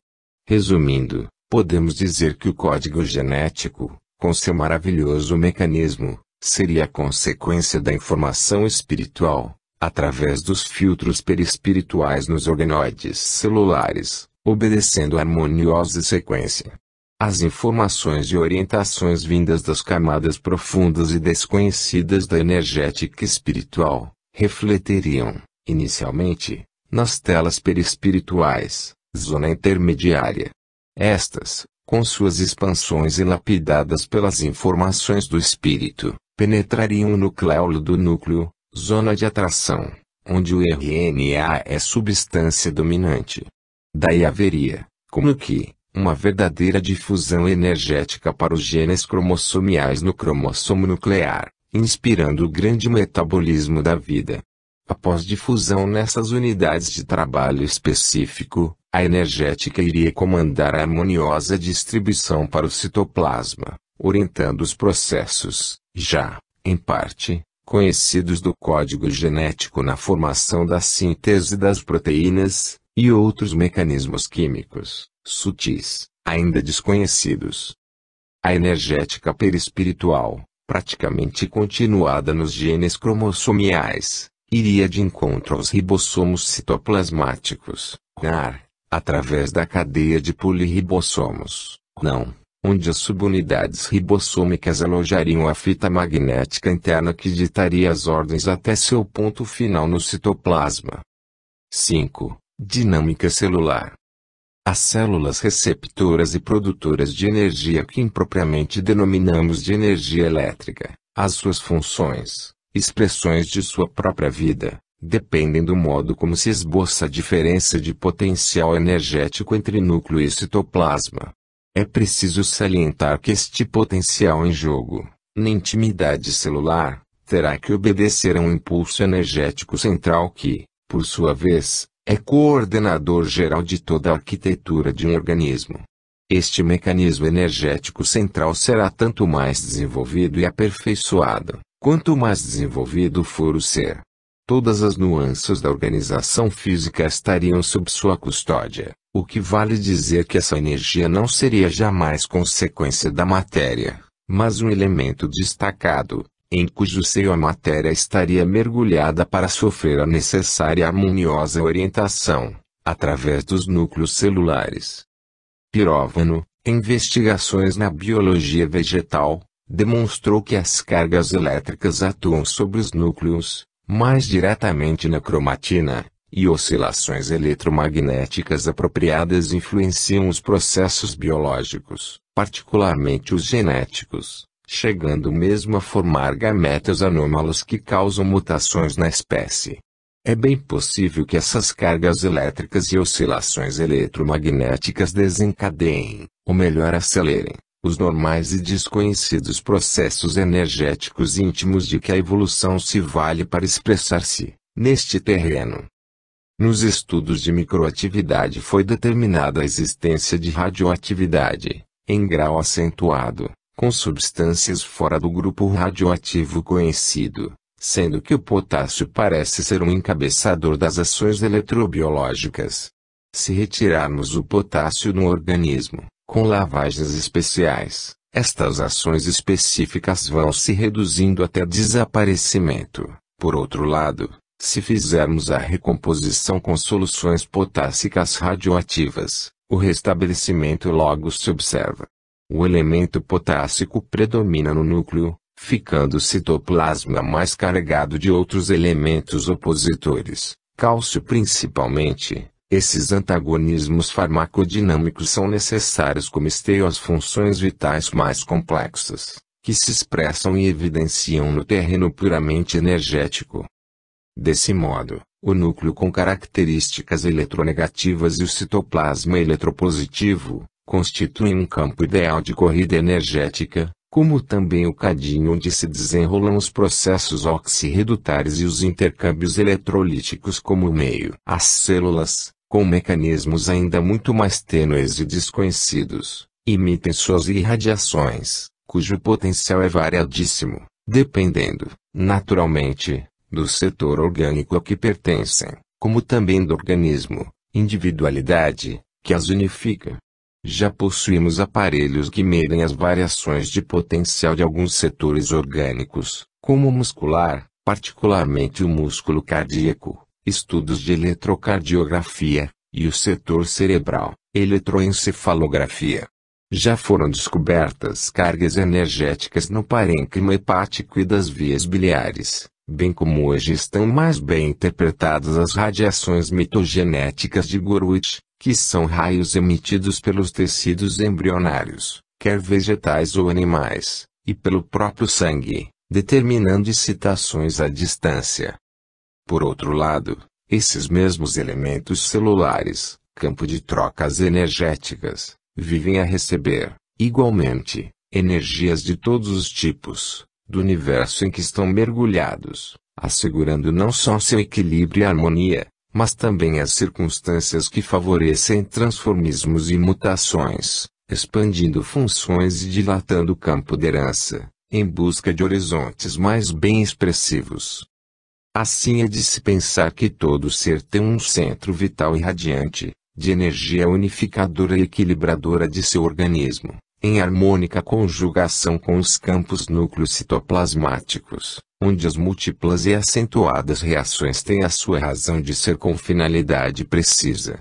Resumindo, podemos dizer que o código genético, com seu maravilhoso mecanismo, seria a consequência da informação espiritual, através dos filtros perispirituais nos organoides celulares, obedecendo a harmoniosa sequência. As informações e orientações vindas das camadas profundas e desconhecidas da energética espiritual, refletiriam, inicialmente, nas telas perispirituais, zona intermediária. Estas, com suas expansões lapidadas pelas informações do espírito, penetrariam o nucleolo do núcleo, zona de atração, onde o RNA é substância dominante. Daí haveria, como que, uma verdadeira difusão energética para os genes cromossomiais no cromossomo nuclear, inspirando o grande metabolismo da vida. Após difusão nessas unidades de trabalho específico, a energética iria comandar a harmoniosa distribuição para o citoplasma, orientando os processos, já, em parte, conhecidos do código genético na formação da síntese das proteínas, e outros mecanismos químicos, sutis, ainda desconhecidos. A energética perispiritual, praticamente continuada nos genes cromossomiais, iria de encontro aos ribossomos citoplasmáticos, RNA, através da cadeia de polirribossomos, não, onde as subunidades ribossômicas alojariam a fita magnética interna que ditaria as ordens até seu ponto final no citoplasma. 5. Dinâmica celular. As células receptoras e produtoras de energia que impropriamente denominamos de energia elétrica, as suas funções, expressões de sua própria vida, dependem do modo como se esboça a diferença de potencial energético entre núcleo e citoplasma. É preciso salientar que este potencial em jogo, na intimidade celular, terá que obedecer a um impulso energético central que, por sua vez, é coordenador geral de toda a arquitetura de um organismo. Este mecanismo energético central será tanto mais desenvolvido e aperfeiçoado, quanto mais desenvolvido for o ser. todas as nuances da organização física estariam sob sua custódia, o que vale dizer que essa energia não seria jamais consequência da matéria, mas um elemento destacado, em cujo seio a matéria estaria mergulhada para sofrer a necessária e harmoniosa orientação, através dos núcleos celulares. Pirovano, em investigações na biologia vegetal, demonstrou que as cargas elétricas atuam sobre os núcleos, mais diretamente na cromatina, e oscilações eletromagnéticas apropriadas influenciam os processos biológicos, particularmente os genéticos, chegando mesmo a formar gametas anômalos que causam mutações na espécie. É bem possível que essas cargas elétricas e oscilações eletromagnéticas desencadeiem, ou melhor acelerem, os normais e desconhecidos processos energéticos íntimos de que a evolução se vale para expressar-se, neste terreno. Nos estudos de microatividade foi determinada a existência de radioatividade, em grau acentuado, com substâncias fora do grupo radioativo conhecido, sendo que o potássio parece ser um encabeçador das ações eletrobiológicas. Se retirarmos o potássio no organismo, com lavagens especiais, estas ações específicas vão se reduzindo até desaparecimento. Por outro lado, se fizermos a recomposição com soluções potássicas radioativas, o restabelecimento logo se observa. O elemento potássico predomina no núcleo, ficando o citoplasma mais carregado de outros elementos opositores, cálcio principalmente. Esses antagonismos farmacodinâmicos são necessários como esteio às funções vitais mais complexas, que se expressam e evidenciam no terreno puramente energético. Desse modo, o núcleo com características eletronegativas e o citoplasma eletropositivo, constituem um campo ideal de corrida energética, como também o cadinho onde se desenrolam os processos oxirredutares e os intercâmbios eletrolíticos como meio. As células, com mecanismos ainda muito mais tênues e desconhecidos, emitem suas irradiações, cujo potencial é variadíssimo, dependendo, naturalmente, do setor orgânico a que pertencem, como também do organismo, individualidade, que as unifica. Já possuímos aparelhos que medem as variações de potencial de alguns setores orgânicos, como o muscular, particularmente o músculo cardíaco, estudos de eletrocardiografia, e o setor cerebral, eletroencefalografia. Já foram descobertas cargas energéticas no parênquima hepático e das vias biliares, bem como hoje estão mais bem interpretadas as radiações mitogenéticas de Gurwitch, que são raios emitidos pelos tecidos embrionários, quer vegetais ou animais, e pelo próprio sangue, determinando excitações à distância. Por outro lado, esses mesmos elementos celulares, campo de trocas energéticas, vivem a receber, igualmente, energias de todos os tipos, do universo em que estão mergulhados, assegurando não só seu equilíbrio e harmonia, mas também as circunstâncias que favorecem transformismos e mutações, expandindo funções e dilatando o campo de herança, em busca de horizontes mais bem expressivos. Assim é de se pensar que todo ser tem um centro vital irradiante, de energia unificadora e equilibradora de seu organismo, em harmônica conjugação com os campos núcleos citoplasmáticos, onde as múltiplas e acentuadas reações têm a sua razão de ser com finalidade precisa.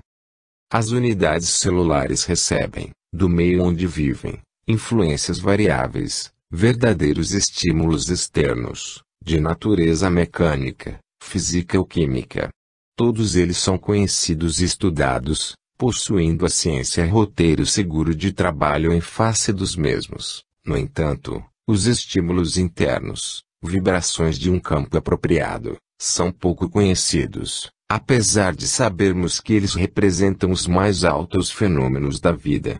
As unidades celulares recebem, do meio onde vivem, influências variáveis, verdadeiros estímulos externos, de natureza mecânica, física ou química. Todos eles são conhecidos e estudados, possuindo a ciência roteiro seguro de trabalho em face dos mesmos. No entanto, os estímulos internos, vibrações de um campo apropriado, são pouco conhecidos, apesar de sabermos que eles representam os mais altos fenômenos da vida.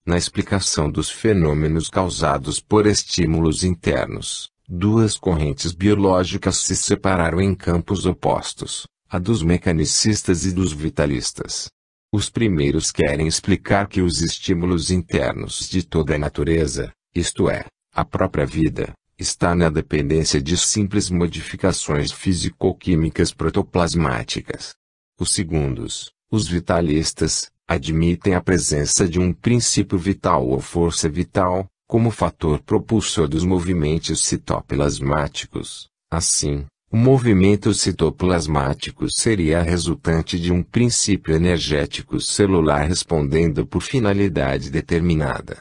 Na explicação dos fenômenos causados por estímulos internos, duas correntes biológicas se separaram em campos opostos, a dos mecanicistas e dos vitalistas. Os primeiros querem explicar que os estímulos internos de toda a natureza, isto é, a própria vida, está na dependência de simples modificações físico-químicas protoplasmáticas. Os segundos, os vitalistas, admitem a presença de um princípio vital ou força vital, como fator propulsor dos movimentos citoplasmáticos. Assim, o movimento citoplasmático seria a resultante de um princípio energético celular respondendo por finalidade determinada.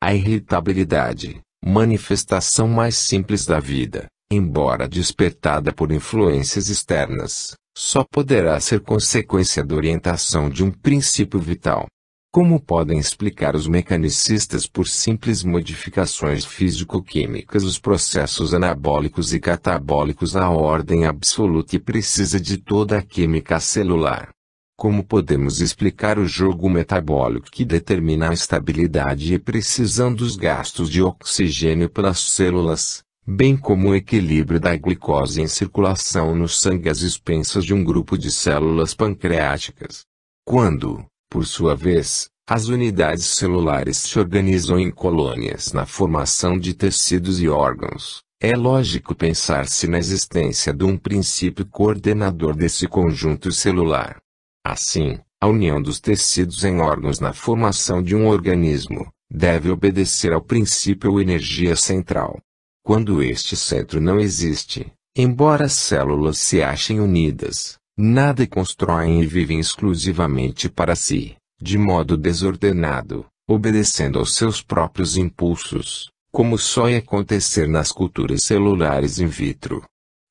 A irritabilidade, manifestação mais simples da vida, embora despertada por influências externas, só poderá ser consequência da orientação de um princípio vital. Como podem explicar os mecanicistas por simples modificações físico-químicas os processos anabólicos e catabólicos à ordem absoluta e precisa de toda a química celular? Como podemos explicar o jogo metabólico que determina a estabilidade e precisão dos gastos de oxigênio pelas células, bem como o equilíbrio da glicose em circulação no sangue às expensas de um grupo de células pancreáticas? Quando, por sua vez, as unidades celulares se organizam em colônias na formação de tecidos e órgãos, é lógico pensar-se na existência de um princípio coordenador desse conjunto celular. Assim, a união dos tecidos em órgãos na formação de um organismo deve obedecer ao princípio ou energia central. Quando este centro não existe, embora as células se achem unidas, nada constroem e vivem exclusivamente para si, de modo desordenado, obedecendo aos seus próprios impulsos, como só ia acontecer nas culturas celulares in vitro.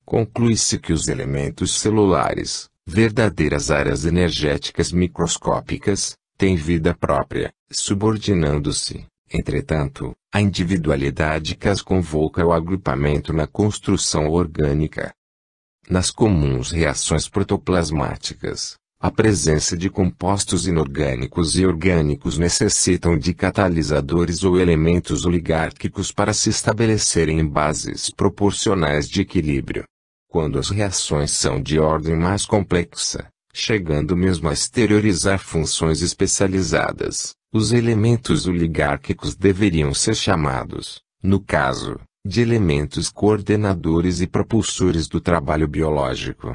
Conclui-se que os elementos celulares, verdadeiras áreas energéticas microscópicas, têm vida própria, subordinando-se, entretanto, à individualidade que as convoca ao agrupamento na construção orgânica. Nas comuns reações protoplasmáticas, a presença de compostos inorgânicos e orgânicos necessitam de catalisadores ou elementos oligárquicos para se estabelecerem em bases proporcionais de equilíbrio. Quando as reações são de ordem mais complexa, chegando mesmo a exteriorizar funções especializadas, os elementos oligárquicos deveriam ser chamados, no caso, de elementos coordenadores e propulsores do trabalho biológico.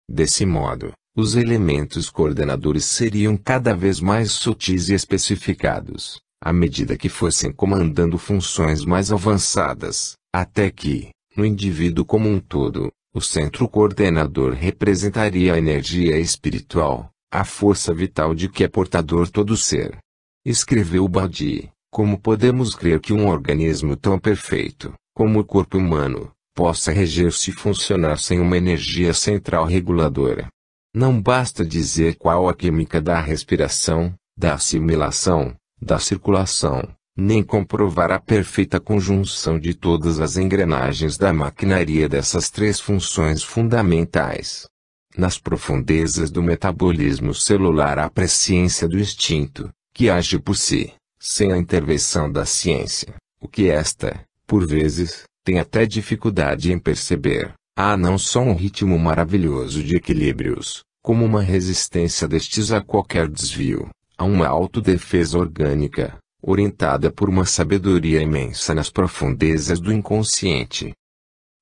Desse modo, os elementos coordenadores seriam cada vez mais sutis e especificados, à medida que fossem comandando funções mais avançadas, até que, no indivíduo como um todo, o centro coordenador representaria a energia espiritual, a força vital de que é portador todo ser. Escreveu Badi, como podemos crer que um organismo tão perfeito, como o corpo humano, possa reger-se e funcionar sem uma energia central reguladora? Não basta dizer qual a química da respiração, da assimilação, da circulação, nem comprovar a perfeita conjunção de todas as engrenagens da maquinaria dessas três funções fundamentais. Nas profundezas do metabolismo celular há a presciência do instinto, que age por si, sem a intervenção da ciência, o que esta, por vezes, tem até dificuldade em perceber. Há não só um ritmo maravilhoso de equilíbrios, como uma resistência destes a qualquer desvio, há uma autodefesa orgânica, orientada por uma sabedoria imensa nas profundezas do inconsciente.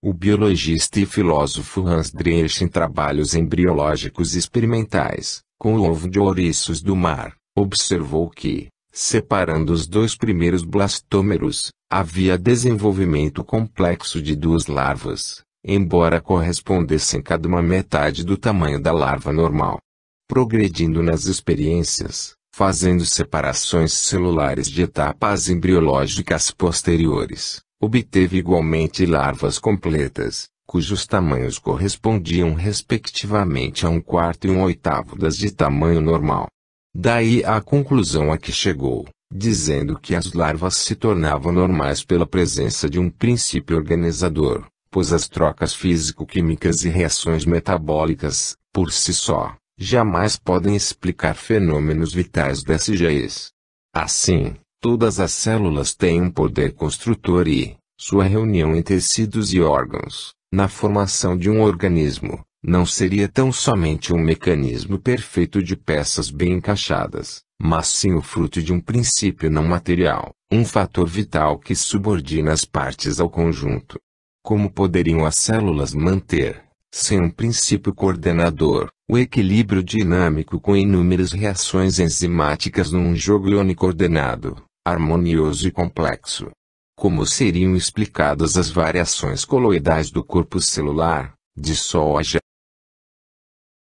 O biologista e filósofo Hans Driesch, em trabalhos embriológicos experimentais, com o ovo de ouriços do mar, observou que, separando os dois primeiros blastômeros, havia desenvolvimento complexo de duas larvas, embora correspondessem cada uma metade do tamanho da larva normal. Progredindo nas experiências, fazendo separações celulares de etapas embriológicas posteriores, obteve igualmente larvas completas, cujos tamanhos correspondiam respectivamente a 1/4 e 1/8 das de tamanho normal. Daí a conclusão a que chegou, dizendo que as larvas se tornavam normais pela presença de um princípio organizador, pois as trocas físico-químicas e reações metabólicas, por si só, jamais podem explicar fenômenos vitais desse jeito. Assim, todas as células têm um poder construtor e, sua reunião em tecidos e órgãos, na formação de um organismo, não seria tão somente um mecanismo perfeito de peças bem encaixadas, mas sim o fruto de um princípio não material, um fator vital que subordina as partes ao conjunto. Como poderiam as células manter, sem um princípio coordenador, o equilíbrio dinâmico com inúmeras reações enzimáticas num jogo iônico ordenado, harmonioso e complexo? Como seriam explicadas as variações coloidais do corpo celular, de soja,